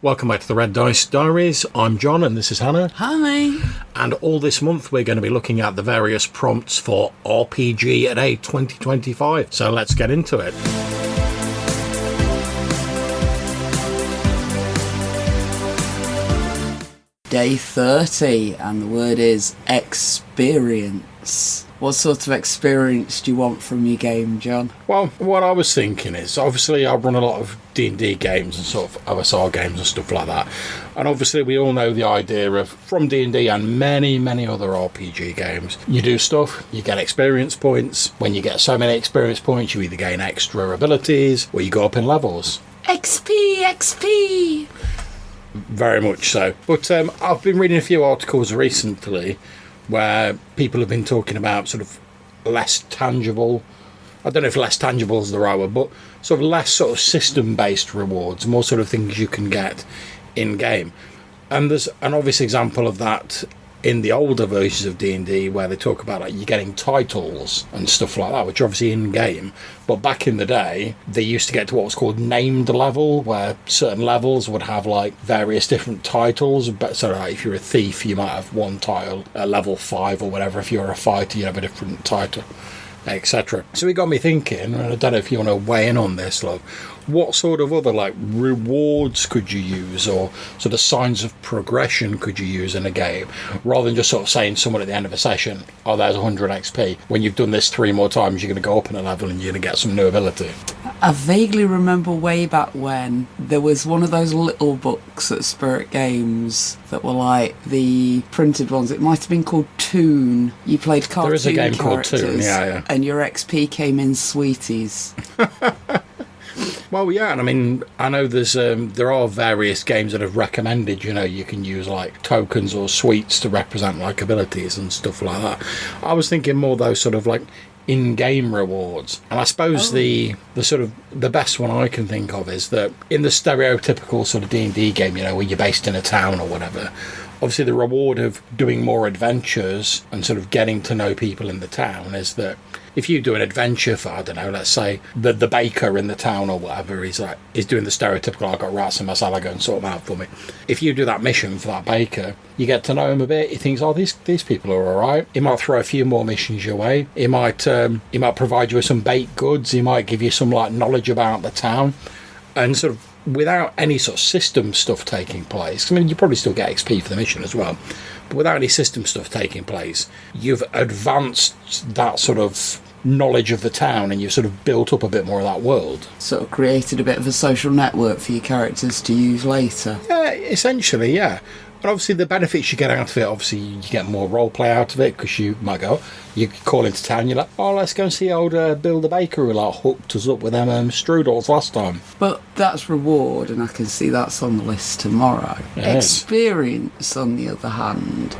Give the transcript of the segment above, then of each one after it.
Welcome back to the Red Dice Diaries. I'm John and this is Hannah. Hi. And all this month we're going to be looking at the various prompts for RPGaDay 2025. So let's get into it. Day 30, and the word is experience. What sort of experience do you want from your game, John? Well, what I was thinking is, obviously I run a lot of D&D games and sort of OSR games and stuff like that. And obviously we all know the idea of, from D&D and many, many other RPG games, you do stuff, you get experience points. When you get so many experience points, you either gain extra abilities or you go up in levels. XP! Very much so. But I've been reading a few articles recently where people have been talking about sort of less tangible, I don't know if less tangible is the right word, but sort of less sort of system-based rewards, more sort of things you can get in-game. And there's an obvious example of that in the older versions of D&D where they talk about like you getting titles and stuff like that, which are obviously in-game. But back in the day, they used to get to what was called named level, where certain levels would have like various different titles. But so like, if you're a thief, you might have one title at level 5 or whatever. If you're a fighter, you have a different title, etc. So it got me thinking, and I don't know if you want to weigh in on this, like, what sort of other like rewards could you use, or sort of signs of progression could you use in a game, rather than just sort of saying someone at the end of a session, oh, there's 100 XP. When you've done this 3 more times, you're going to go up in a level and you're going to get some new ability. I vaguely remember way back when there was one of those little books at Spirit Games that were like the printed ones. It might have been called Toon. You played cartoon characters. There is a game called Toon, yeah. And your XP came in sweeties. Well, yeah, and I mean, I know there are various games that have recommended, you can use like tokens or sweets to represent like abilities and stuff like that. I was thinking more those sort of like in-game rewards. And I suppose the sort of the best one I can think of is that in the stereotypical sort of D&D game, where you're based in a town or whatever, obviously the reward of doing more adventures and sort of getting to know people in the town is that if you do an adventure for, I don't know, let's say the baker in the town or whatever, he's doing the stereotypical, I've got rats in my cellar, go and sort them out for me. If you do that mission for that baker, you get to know him a bit. He thinks, oh, these people are all right. He might throw a few more missions your way. He might provide you with some baked goods. He might give you some like knowledge about the town, and sort of without any sort of system stuff taking place. I mean, you probably still get XP for the mission as well, but without any system stuff taking place, you've advanced that sort of knowledge of the town and you've sort of built up a bit more of that world. Sort of created a bit of a social network for your characters to use later. Yeah, essentially, yeah. And obviously the benefits you get out of it, obviously you get more role play out of it, because you might go, you call into town, you're like, oh, let's go and see old Bill the Baker who like hooked us up with them strudels last time. But that's reward, and I can see that's on the list tomorrow. Experience, on the other hand,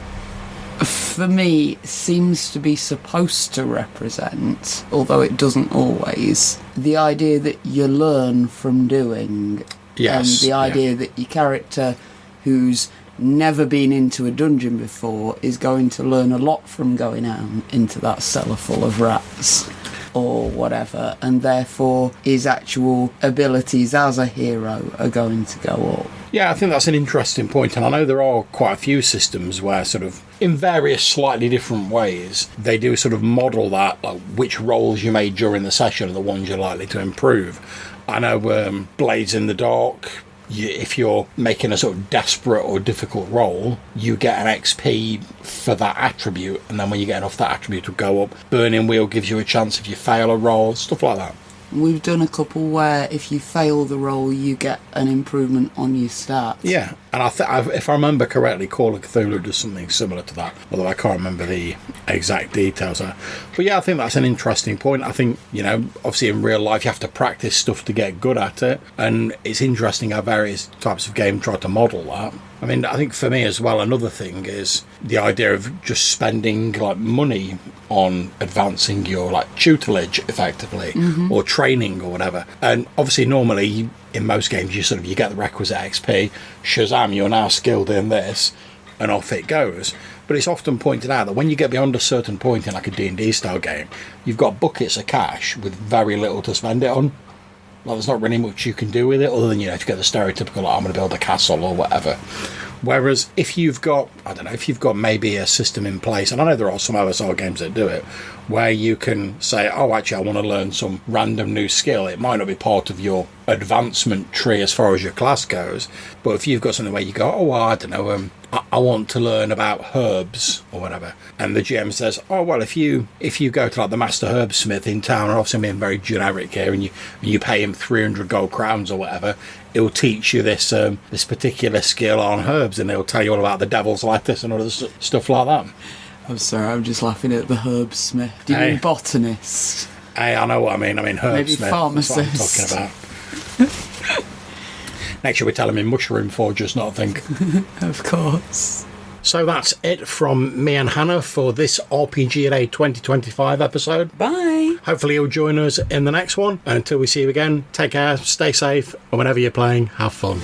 for me, seems to be supposed to represent, although it doesn't always, the idea that you learn from doing. Yes. And the idea that your character who's never been into a dungeon before is going to learn a lot from going out into that cellar full of rats or whatever, and therefore his actual abilities as a hero are going to go up. Yeah, I think that's an interesting point, and I know there are quite a few systems where sort of in various slightly different ways they do sort of model that, like which roles you made during the session are the ones you're likely to improve. I know Blades in the Dark, if you're making a sort of desperate or difficult roll, you get an XP for that attribute, and then when you get enough, that attribute will go up. Burning Wheel gives you a chance if you fail a roll, stuff like that. We've done a couple where if you fail the roll, you get an improvement on your stats. Yeah, and if I remember correctly, Call of Cthulhu does something similar to that, although I can't remember the exact details. But yeah, I think that's an interesting point. I think, obviously in real life you have to practice stuff to get good at it, and it's interesting how various types of game try to model that. I mean, I think for me as well, another thing is the idea of just spending like money on advancing your like tutelage effectively, or training or whatever. And obviously normally in most games you get the requisite XP, Shazam, you're now skilled in this, and off it goes. But it's often pointed out that when you get beyond a certain point in like a D&D style game, you've got buckets of cash with very little to spend it on. Like, there's not really much you can do with it other than, you know, to get the stereotypical, like, I'm going to build a castle or whatever. Whereas if you've got, I don't know, if you've got maybe a system in place, and I know there are some OSR games that do it, where you can say, oh, actually, I want to learn some random new skill. It might not be part of your advancement tree as far as your class goes, but if you've got something where you go, oh, well, I don't know, I want to learn about herbs or whatever, and the GM says, oh, well, if you go to like the master herbsmith in town, and obviously I'm being very generic here, and you pay him 300 gold crowns or whatever, it'll teach you this this particular skill on herbs, and it'll tell you all about the devil's lettuce and all this stuff like that. I'm sorry, I'm just laughing at the herbsmith. Do you mean botanist? Hey, I know what I mean. I mean herbsmith. Maybe pharmacist. That's what I'm talking about. Next year we're telling me mushroom forgers, not a thing. Of course. So that's it from me and Hannah for this RPGaDay 2025 episode. Bye. Hopefully you'll join us in the next one. And until we see you again, take care, stay safe, and whenever you're playing, have fun.